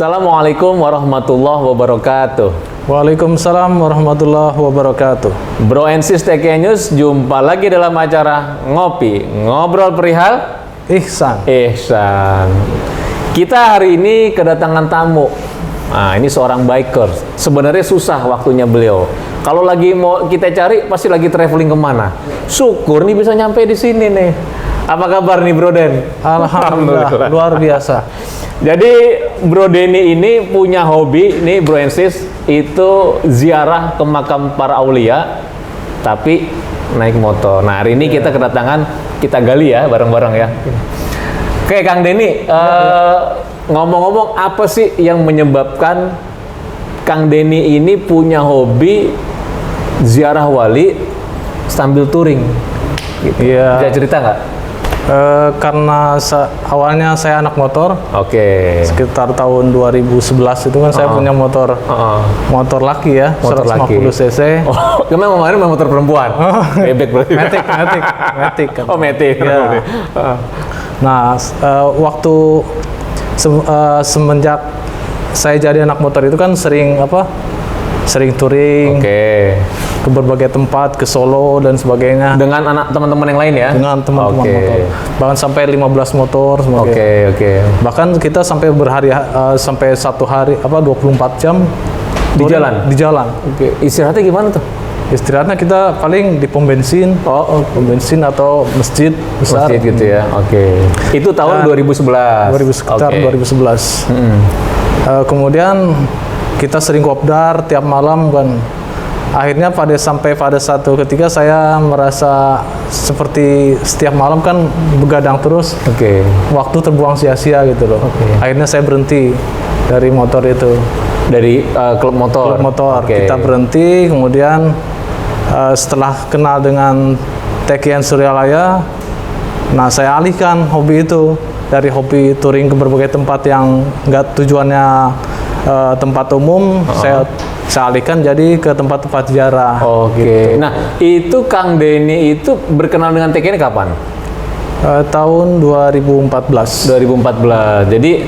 Assalamualaikum warahmatullahi wabarakatuh. Waalaikumsalam warahmatullahi wabarakatuh. Bro and Sis TK News, jumpa lagi dalam acara Ngopi, Ngobrol Perihal Ihsan. Kita hari ini kedatangan tamu. Nah, ini seorang biker. Sebenarnya susah waktunya beliau. Kalau lagi mau kita cari, pasti lagi traveling kemana. Syukur nih bisa nyampe di sini nih. Apa kabar nih Bro Den? Alhamdulillah, luar biasa. Jadi Bro Denny ini punya hobi nih Bro and Sis, itu ziarah ke makam para aulia, tapi naik motor. Nah hari ini kita kedatangan, kita gali ya bareng-bareng ya. Oke Kang Denny, ngomong-ngomong apa sih yang menyebabkan Kang Denny ini punya hobi ziarah wali sambil touring? Gitu. Iya. Bisa cerita nggak? Karena awalnya saya anak motor. Oke. Sekitar tahun 2011 itu kan saya punya motor motor laki ya, Motor 150 cc. Oh, kemarin main motor perempuan. Bebek berarti. Matic kan. Oh, Matic. Ya. Nah, waktu semenjak saya jadi anak motor itu kan sering touring ke berbagai tempat, ke Solo dan sebagainya. Dengan anak teman-teman yang lain ya? Dengan teman-teman motor. Bahkan sampai 15 motor sebagainya. Oke. Bahkan kita sampai sampai satu hari 24 jam Di jalan? Di jalan. Oke. Istirahatnya gimana tuh? Istirahatnya kita paling di pom bensin. Pom bensin atau masjid besar. Masjid gitu ya. Oke. Itu tahun 2011. Sekitar 2011. Kemudian kita sering kopdar tiap malam kan. Akhirnya sampai pada satu ketika saya merasa seperti setiap malam kan begadang terus. Waktu terbuang sia-sia gitu loh. Akhirnya saya berhenti dari motor itu. Dari klub motor? Klub motor. Kita berhenti, kemudian setelah kenal dengan TKN Suryalaya, nah saya alihkan hobi itu. Dari hobi touring ke berbagai tempat yang nggak tujuannya tempat umum, saya alihkan jadi ke tempat-tempat ziarah. Gitu. Nah, itu Kang Denny itu berkenal dengan TKN kapan? Tahun 2014. 2014. Jadi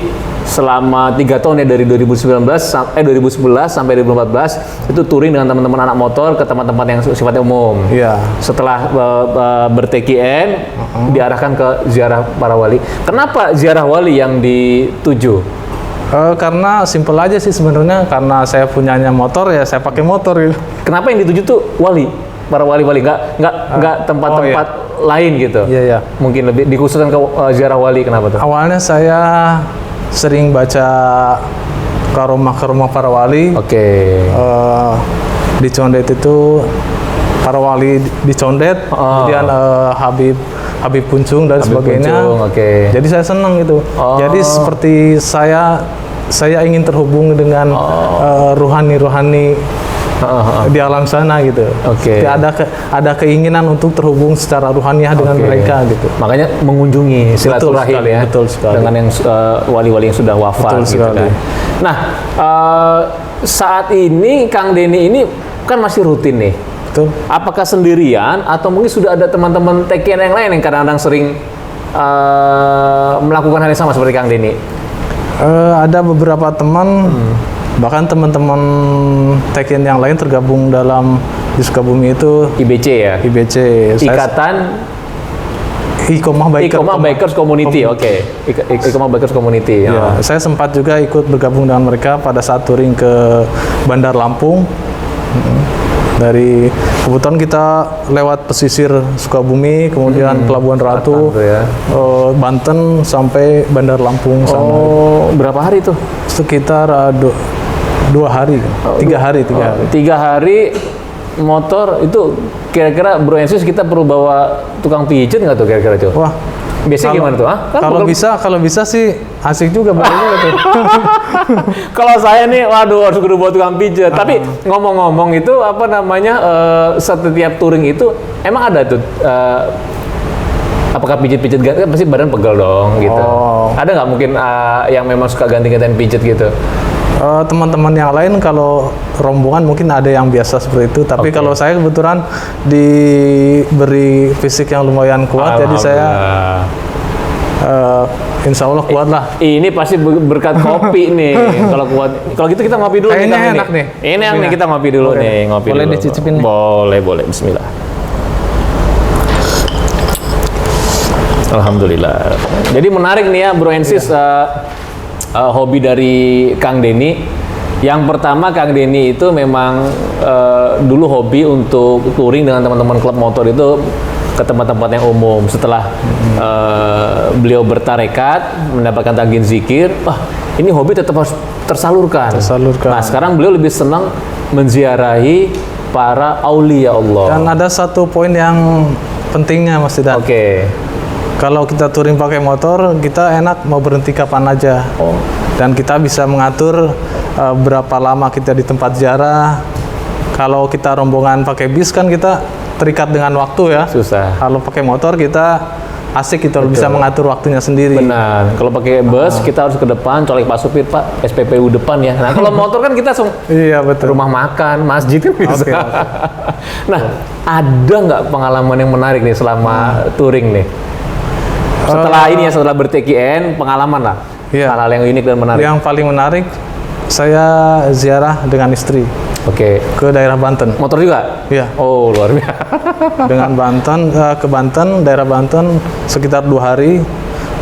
selama 3 tahun ya, dari 2011 sampai 2014 itu touring dengan teman-teman anak motor ke tempat-tempat yang sifatnya umum. Iya. Setelah ber-TKN diarahkan ke ziarah para wali. Kenapa ziarah wali yang dituju? Karena simple aja sih sebenarnya, karena saya punyanya motor ya saya pakai motor gitu. Kenapa yang dituju tuh wali, para wali-wali, nggak tempat-tempat lain gitu? Iya. Mungkin lebih dikhususkan ke ziarah wali, kenapa tuh? Awalnya saya sering baca karomah para wali. Di Condet itu para wali di Condet, kemudian Habib Puncung dan sebagainya. Jadi saya senang gitu. Jadi seperti saya ingin terhubung dengan ruhani-ruhani di alam sana gitu. Ada keinginan untuk terhubung secara ruhaniah dengan mereka gitu. Makanya mengunjungi silaturahim ya. Betul sekali. Dengan yang wali-wali yang sudah wafat gitu kan. Nah, saat ini Kang Denny ini kan masih rutin nih. Betul. Apakah sendirian atau mungkin sudah ada teman-teman TKN yang lain yang kadang-kadang sering melakukan hal yang sama seperti Kang Denny? Ada beberapa teman, bahkan teman-teman TKN yang lain tergabung dalam di Sukabumi itu IBC ya? IBC. Ikatan Iqomah Bikers Community. Iqomah Bikers Community. Ya, saya sempat juga ikut bergabung dengan mereka pada saat touring ke Bandar Lampung. Dari kebetulan kita lewat pesisir Sukabumi, kemudian Pelabuhan Ratu, Banten sampai Bandar Lampung sana. Berapa hari tuh? Sekitar 2 hari, 3 hari. 3 hari motor itu kira-kira Bro and Sis kita perlu bawa tukang pijit nggak tuh kira-kira tuh? Wah, biasanya gimana tuh? Kalau bisa sih asik juga tuh. Kalau saya nih, waduh harus kudu bawa tukang pijat. Tapi ngomong-ngomong itu setiap touring itu emang ada tuh apakah pijit-pijit pasti badan pegel dong gitu. Ada nggak mungkin yang memang suka ganti-gantian pijit gitu? Teman-teman yang lain kalau rombongan mungkin ada yang biasa seperti itu, tapi kalau saya kebetulan diberi fisik yang lumayan kuat, jadi saya Insya Allah kuat lah. Ini pasti berkat kopi nih. Kalau kuat, kalau gitu kita ngopi dulu. Kayaknya nih, enak nih. Ini yang nih kita ngopi dulu nih, ngopi boleh dulu. dicicipin nih? Boleh. Bismillah. Alhamdulillah. Jadi menarik nih ya, Bro Ensis, hobi dari Kang Denny. Yang pertama, Kang Denny itu memang dulu hobi untuk touring dengan teman-teman klub motor itu ke tempat-tempat yang umum. Setelah beliau bertarekat, mendapatkan tagih zikir, ini hobi tetap harus tersalurkan. Nah, sekarang beliau lebih senang menziarahi para aulia Allah. Dan ada satu poin yang pentingnya, Mas Didan. Oke. Kalau kita touring pakai motor, kita enak mau berhenti kapan aja. Dan kita bisa mengatur berapa lama kita di tempat ziarah. Kalau kita rombongan pakai bis kan kita terikat dengan waktu ya. Susah. Kalau pakai motor kita asik, kita bisa mengatur waktunya sendiri. Benar. Kalau pakai bus kita harus ke depan, colek Pak Supir, Pak, SPPU depan ya. Nah, kalau motor kan kita langsung betul. Rumah makan, masjid kan bisa. Okay. Nah, ada nggak pengalaman yang menarik nih selama touring nih? Setelah ini ya, setelah ber-TKN, pengalaman lah. Hal-hal yang unik dan menarik. Yang paling menarik, saya ziarah dengan istri. Oke. Ke daerah Banten. Motor juga? Iya. Oh, luar biasa. Dengan Banten, ke Banten, daerah Banten sekitar 2 hari.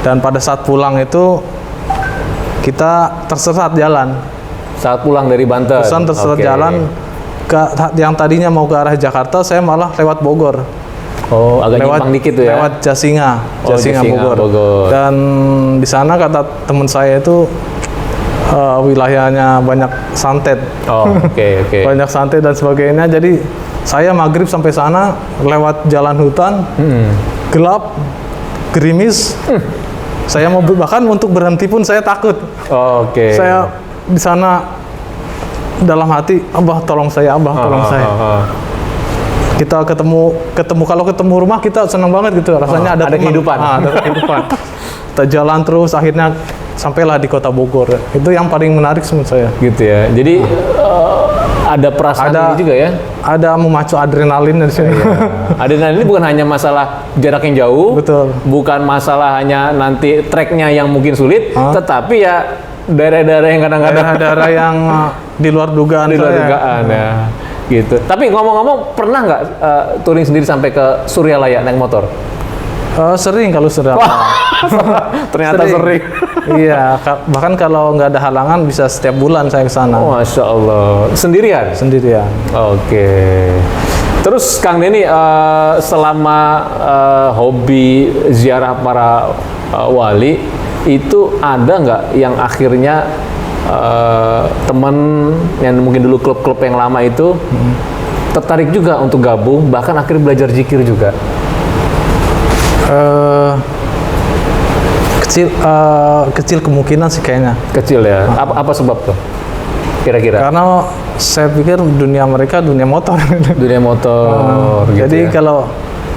Dan pada saat pulang itu kita tersesat jalan. Saat pulang dari Banten? Tersesat jalan. Yang tadinya mau ke arah Jakarta, saya malah lewat Bogor. Oh, agak nyimpang dikit tuh ya? Lewat Jasinga, Bogor. Dan di sana kata teman saya itu wilayahnya banyak santet. Oh, oke. Banyak santet dan sebagainya. Jadi saya maghrib sampai sana lewat jalan hutan, gelap, gerimis. Saya mau bahkan untuk berhenti pun saya takut. Oke. Saya di sana dalam hati, Abah tolong saya, Abah tolong saya. Kita ketemu kalau ketemu rumah kita senang banget gitu, rasanya ada kehidupan. Ada kehidupan. Kita jalan terus, akhirnya sampailah di kota Bogor. Itu yang paling menarik menurut saya. Gitu ya. Jadi ada perasaan ini juga ya? Ada memacu adrenalin dari sini. Adrenalin ini bukan hanya masalah jarak yang jauh, betul. Bukan masalah hanya nanti treknya yang mungkin sulit, tetapi ya daerah-daerah yang kadang-kadang daerah yang di luar dugaan. Ya. Gitu. Tapi ngomong-ngomong, pernah nggak touring sendiri sampai ke Suryalaya naik motor? Sering kalau sudah. Ternyata sering. Iya, bahkan kalau nggak ada halangan bisa setiap bulan saya ke sana. Oh, Masya Allah. Sendirian? Sendirian. Oke. Terus Kang Denny, selama hobi ziarah para wali, itu ada nggak yang akhirnya teman yang mungkin dulu klub-klub yang lama itu tertarik juga untuk gabung, bahkan akhirnya belajar zikir juga? Kecil kemungkinan sih kayaknya. Kecil ya. Apa sebab tuh kira-kira? Karena saya pikir dunia mereka dunia motor. Dunia motor. Gitu jadi ya?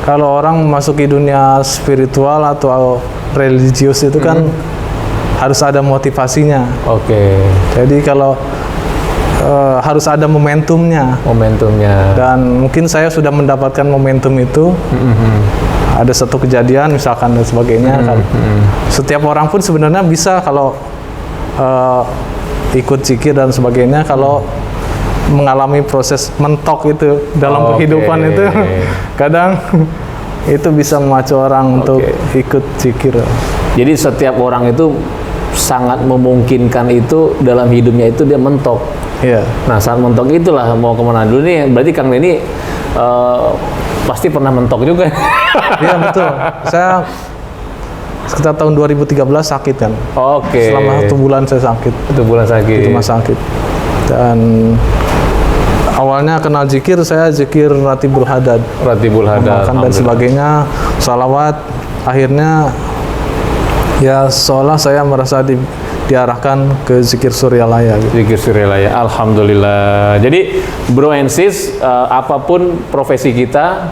kalau orang memasuki dunia spiritual atau religius itu kan harus ada motivasinya. Oke. Jadi kalau harus ada momentumnya. Dan mungkin saya sudah mendapatkan momentum itu. Ada satu kejadian misalkan dan sebagainya. Setiap orang pun sebenarnya bisa kalau ikut zikir dan sebagainya, kalau mengalami proses mentok itu dalam kehidupan itu kadang itu bisa memacu orang untuk ikut zikir. Jadi setiap orang itu sangat memungkinkan itu dalam hidupnya itu dia mentok. Iya. Nah, saat mentok itulah mau kemana dulu nih? Berarti Kang Denny pasti pernah mentok juga. Iya betul. Saya sekitar tahun 2013 sakit kan. Selama 1 bulan saya sakit. 1 bulan sakit. Di rumah sakit. Dan awalnya kenal zikir, saya zikir Ratibul Hadad. Dan sebagainya, salawat. Akhirnya ya seolah saya merasa diarahkan ke zikir Suryalaya. Zikir Suryalaya, alhamdulillah. Jadi Bro and Sis, apapun profesi kita,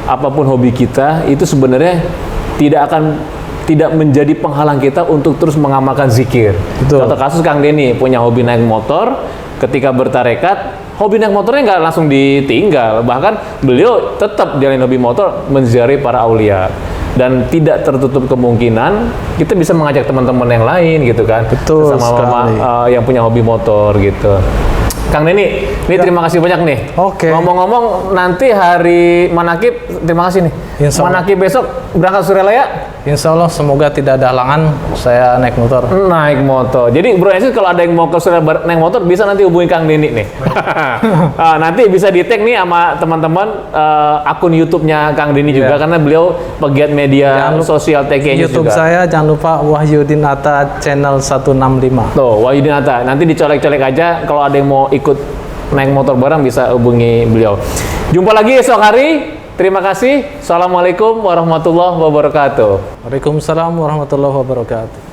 apapun hobi kita, itu sebenarnya tidak menjadi penghalang kita untuk terus mengamalkan zikir. Betul. Contoh kasus Kang Denny punya hobi naik motor, ketika bertarekat, hobi naik motornya nggak langsung ditinggal, bahkan beliau tetap jalin hobi motor, menziarahi para aulia. dan tidak tertutup kemungkinan kita bisa mengajak teman-teman yang lain gitu kan. Betul sekali. Yang punya hobi motor gitu. Kang Denny, ini terima kasih banyak nih. Oke. Ngomong-ngomong, nanti hari Manakib, terima kasih nih. Insya Allah. Manakib besok berangkat Suralaya? Insya Allah semoga tidak ada halangan saya naik motor. Naik motor. Jadi Bro Ensis kalau ada yang mau ke Surabaya naik motor bisa nanti hubungi Kang Denny nih. Nanti bisa di tag nih sama teman-teman akun YouTube-nya Kang Denny juga karena beliau pegiat media sosial TK YouTube juga. saya jangan lupa Wahyudin Atta channel 165. Tuh, Wahyudin Atta. Nanti dicolek-colek aja kalau ada yang mau ikut naik motor bareng bisa hubungi beliau. Jumpa lagi esok hari. Terima kasih. Assalamualaikum warahmatullahi wabarakatuh. Waalaikumsalam warahmatullahi wabarakatuh.